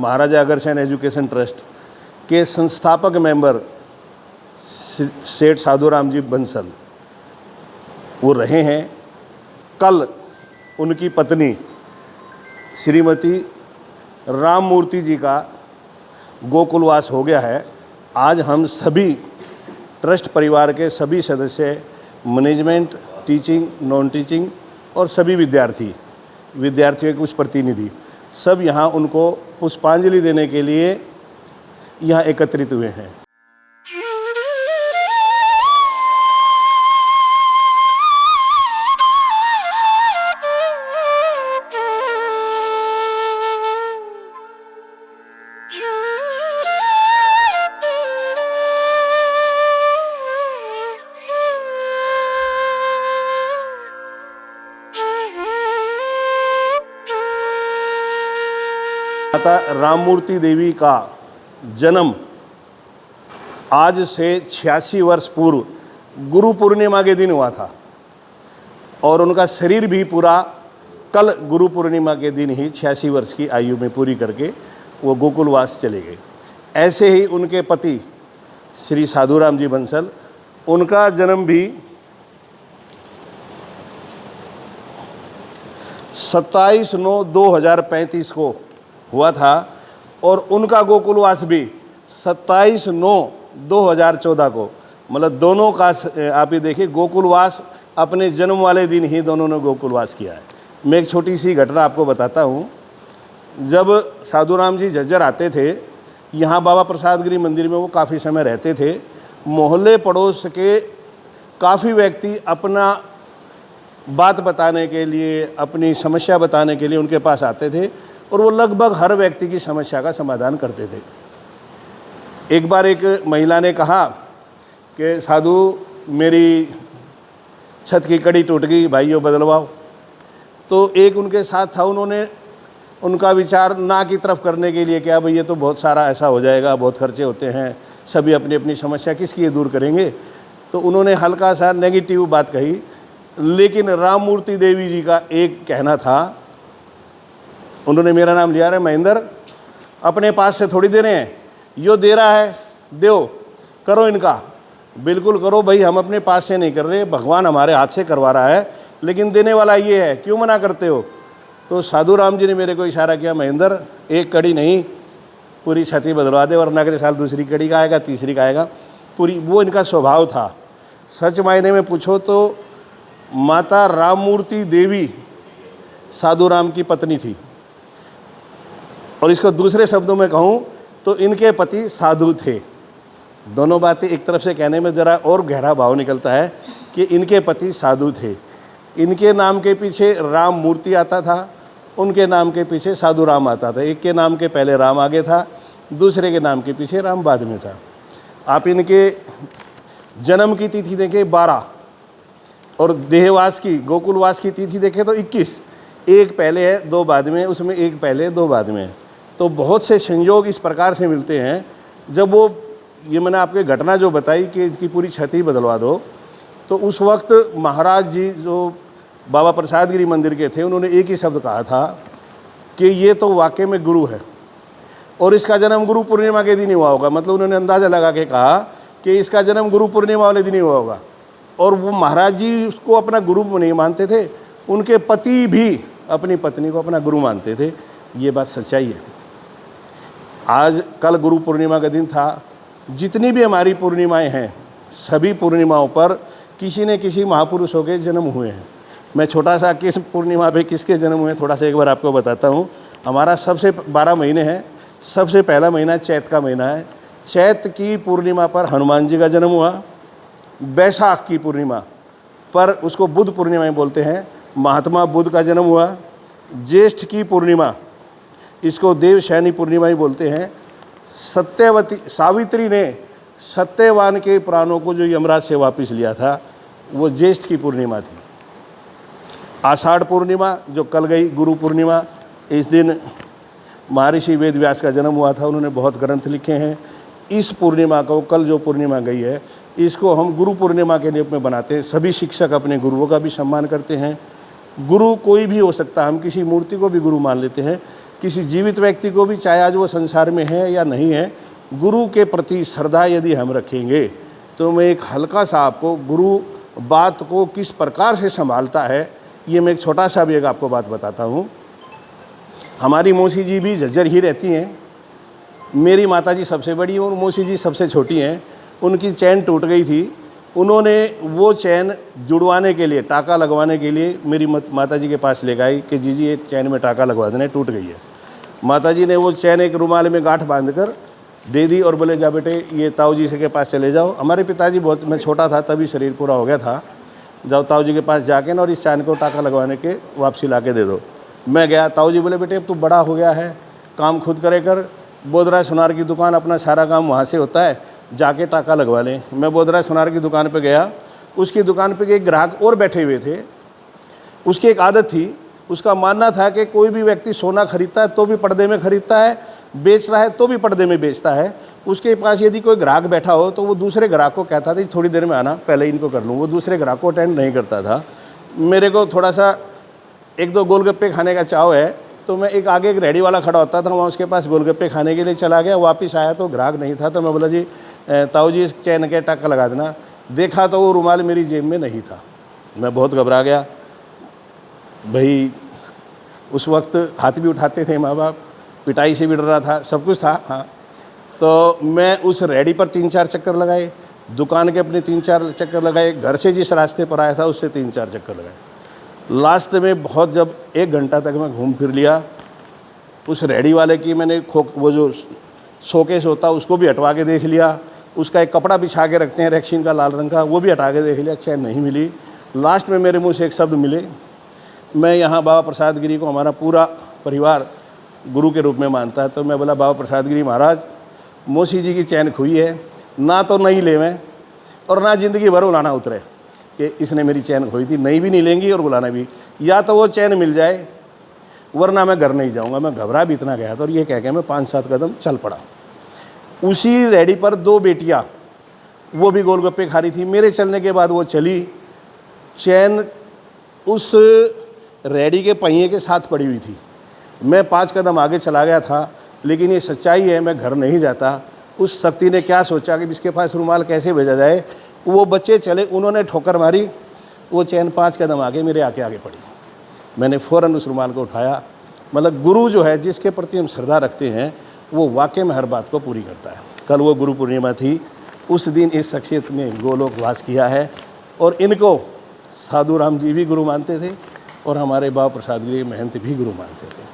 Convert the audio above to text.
Maharaja Agrasen education trust के संस्थापक member सेठ साधुराम जी बंसल वो रहे हैं। कल उनकी पत्नी श्रीमती राममूर्ति जी का गोकुलवास हो गया है। आज हम सभी ट्रस्ट परिवार के सभी सदस्य, मैनेजमेंट, टीचिंग, नॉन टीचिंग और सभी विद्यार्थियों के कुछ प्रतिनिधि सब यहाँ उनको पुष्पांजलि देने के लिए यहाँ एकत्रित हुए हैं। माता राममूर्ति देवी का जन्म आज से 86 वर्ष पूर्व गुरु पूर्णिमा के दिन हुआ था और उनका शरीर भी पूरा कल गुरु पूर्णिमा के दिन ही 86 वर्ष की आयु में पूरी करके वो गोकुलवास चले गए। ऐसे ही उनके पति श्री साधुराम जी बंसल, उनका जन्म भी 27/9/2035 को हुआ था और उनका गोकुलवास भी 27/9/2014 को, मतलब दोनों का आप ही देखिए गोकुलवास अपने जन्म वाले दिन ही दोनों ने गोकुलवास किया है। मैं एक छोटी सी घटना आपको बताता हूँ। जब साधुराम जी झज्जर आते थे, यहाँ बाबा प्रसाद गिरी मंदिर में वो काफ़ी समय रहते थे। मोहल्ले पड़ोस के काफ़ी व्यक्ति अपना बात बताने के लिए, अपनी समस्या बताने के लिए उनके पास आते थे और वो लगभग हर व्यक्ति की समस्या का समाधान करते थे। एक बार एक महिला ने कहा कि साधु मेरी छत की कड़ी टूट गई, भाइयों बदलवाओ। तो एक उनके साथ था, उन्होंने उनका विचार ना की तरफ करने के लिए, क्या भाई ये तो बहुत सारा ऐसा हो जाएगा, बहुत खर्चे होते हैं, सभी अपनी अपनी समस्या किसकी दूर करेंगे। तो उन्होंने हल्का सा नेगेटिव बात कही। लेकिन राममूर्ति देवी जी का एक कहना था, उन्होंने मेरा नाम लिया, रहे महेंद्र अपने पास से थोड़ी दे रहे हैं, यो दे रहा है दो, करो इनका, बिल्कुल करो भाई, हम अपने पास से नहीं कर रहे, भगवान हमारे हाथ से करवा रहा है, लेकिन देने वाला ये है, क्यों मना करते हो। तो साधुराम जी ने मेरे को इशारा किया, महेंद्र एक कड़ी नहीं पूरी छाती बदलवा दे, वरना अगले साल दूसरी कड़ी का आएगा, तीसरी का आएगा पूरी। वो इनका स्वभाव था। सच मायने में पूछो तो माता राममूर्ति देवी साधुराम की पत्नी थी, और इसको दूसरे शब्दों में कहूँ तो इनके पति साधु थे। दोनों बातें एक तरफ से कहने में ज़रा और गहरा भाव निकलता है कि इनके पति साधु थे। इनके नाम के पीछे राम मूर्ति आता था, उनके नाम के पीछे साधु राम आता था। एक के नाम के पहले राम आगे था, दूसरे के नाम के पीछे राम बाद में था। आप इनके जन्म की तिथि देखें 12 और देहवास की, गोकुलवास की तिथि देखें तो 21। एक पहले है, दो बाद में, उसमें एक पहले दो बाद में। तो बहुत से संयोग इस प्रकार से मिलते हैं। जब वो ये मैंने आपको घटना जो बताई कि इसकी पूरी छती बदलवा दो, तो उस वक्त महाराज जी जो बाबा प्रसाद गिरी मंदिर के थे, उन्होंने एक ही शब्द कहा था कि ये तो वाकई में गुरु है और इसका जन्म गुरु पूर्णिमा के दिन ही हुआ होगा। मतलब उन्होंने अंदाज़ा लगा के कहा कि इसका जन्म गुरु पूर्णिमा वाले दिन ही हुआ होगा। और वो महाराज जी उसको अपना गुरु नहीं मानते थे, उनके पति भी अपनी पत्नी को अपना गुरु मानते थे। ये बात सच्चाई है। आज कल गुरु पूर्णिमा का दिन था। जितनी भी हमारी पूर्णिमाएं हैं, सभी पूर्णिमाओं पर किसी न किसी महापुरुषों के जन्म हुए हैं। मैं छोटा सा किस पूर्णिमा पे किसके जन्म हुए थोड़ा सा एक बार आपको बताता हूँ। हमारा सबसे 12 महीने हैं, सबसे पहला महीना चैत का महीना है। चैत की पूर्णिमा पर हनुमान जी का जन्म हुआ। बैसाख की पूर्णिमा पर उसको बुद्ध पूर्णिमा बोलते हैं, महात्मा बुद्ध का जन्म हुआ। ज्येष्ठ की पूर्णिमा इसको देवशयनी पूर्णिमा ही बोलते हैं। सत्यवती सावित्री ने सत्यवान के प्राणों को जो यमराज से वापस लिया था, वो ज्येष्ठ की पूर्णिमा थी। आषाढ़ पूर्णिमा जो कल गई गुरु पूर्णिमा, इस दिन महर्षि वेद व्यास का जन्म हुआ था। उन्होंने बहुत ग्रंथ लिखे हैं। इस पूर्णिमा को, कल जो पूर्णिमा गई है, इसको हम गुरु पूर्णिमा के रूप में बनाते हैं। सभी शिक्षक अपने गुरुओं का भी सम्मान करते हैं। गुरु कोई भी हो सकता है, हम किसी मूर्ति को भी गुरु मान लेते हैं, किसी जीवित व्यक्ति को भी, चाहे आज वो संसार में है या नहीं है, गुरु के प्रति श्रद्धा यदि हम रखेंगे तो मैं एक हल्का सा आपको गुरु बात को किस प्रकार से संभालता है, ये मैं एक छोटा सा भी एक आपको बात बताता हूँ। हमारी मौसी जी भी झज्जर ही रहती हैं। मेरी माता जी सबसे बड़ी और मौसी जी सबसे छोटी हैं। उनकी चैन टूट गई थी। उन्होंने वो चैन जुड़वाने के लिए, टाका लगवाने के लिए मेरी माता जी के पास ले गई कि जी ये चैन में टाका लगवा देना, टूट गई है। माता जी ने वो चैन एक रुमाल में गांठ बांध कर दे दी और बोले जा बेटे ये ताऊ जी से के पास चले जाओ। हमारे पिताजी बहुत, मैं छोटा था तभी शरीर पूरा हो गया था, जाओ ताऊ जी के पास जाके ना और इस चैन को टाका लगवाने के वापसी ला के दे दो। मैं गया, ताऊ जी बोले बेटे अब तू बड़ा हो गया है, काम खुद करे कर, बोधरा सुनार की दुकान, अपना सारा काम वहाँ से होता है, जाके टाका लगवा लें। मैं बोधरा सुनार की दुकान पे गया। उसकी दुकान पे एक ग्राहक और बैठे हुए थे। उसकी एक आदत थी, उसका मानना था कि कोई भी व्यक्ति सोना खरीदता है तो भी पर्दे में खरीदता है, बेच रहा है तो भी पर्दे में बेचता है। उसके पास यदि कोई ग्राहक बैठा हो तो वो दूसरे ग्राहक को कहता था थोड़ी देर में आना, पहले इनको कर लूँ। वो दूसरे ग्राहक को अटेंड नहीं करता था। मेरे को थोड़ा सा एक दो गोलगप्पे खाने का चाव है, तो मैं एक आगे एक रेडी वाला खड़ा होता था, वहाँ उसके पास गोलगप्पे खाने के लिए चला गया। वापस आया तो ग्राहक नहीं था, तो मैं बोला जी ताऊ जी इस चैन के टाका लगा देना। देखा तो वो रुमाल मेरी जेब में नहीं था। मैं बहुत घबरा गया भाई। उस वक्त हाथ भी उठाते थे माँ बाप, पिटाई से भी डर रहा था, सब कुछ था। हाँ, तो मैं उस रेडी पर 3-4 चक्कर लगाए, दुकान के अपने 3-4 चक्कर लगाए, घर से जिस रास्ते पर आया था उससे 3-4 चक्कर लगाए। लास्ट में बहुत, जब 1 घंटा तक मैं घूम फिर लिया, उस रेडी वाले की मैंने वो जो शोकेस होता है उसको भी हटवा के देख लिया। उसका एक कपड़ा बिछा के रखते हैं रेक्सीन का लाल रंग का, वो भी हटा के देख लिया, चैन नहीं मिली। लास्ट में मेरे मुँह से एक शब्द मिले। मैं यहाँ बाबा प्रसाद गिरी को हमारा पूरा परिवार गुरु के रूप में मानता है, तो मैं बोला बाबा प्रसाद गिरी महाराज, मौसी जी की चैन खुई है, ना तो नहीं ले मैं और ना ज़िंदगी भर उलाना उतरे कि इसने मेरी चैन खोई थी, नहीं भी नहीं लेंगी और बुलाना भी, या तो वो चैन मिल जाए वरना मैं घर नहीं जाऊँगा। मैं घबरा भी इतना गया था और ये कह के मैं 5-7 कदम चल पड़ा। उसी रेडी पर 2 बेटियाँ, वो भी गोलगप्पे खा रही थी। मेरे चलने के बाद वो चली, चैन उस रेडी के पहिए के साथ पड़ी हुई थी। मैं 5 कदम आगे चला गया था, लेकिन ये सच्चाई है, मैं घर नहीं जाता। उस शक्ति ने क्या सोचा कि इसके पास रुमाल कैसे भेजा जाए। वो बच्चे चले, उन्होंने ठोकर मारी, वो चैन 5 कदम आगे मेरे आगे पड़ी। मैंने फ़ौरन उस रुमाल को उठाया। मतलब गुरु जो है, जिसके प्रति हम श्रद्धा रखते हैं, वो वाकई में हर बात को पूरी करता है। कल वो गुरु पूर्णिमा थी, उस दिन इस शख्सियत ने गोलोक वास किया है और इनको साधु राम जी भी गुरु मानते थे और हमारे बाबा प्रसाद गिरी महंत भी गुरु मानते थे।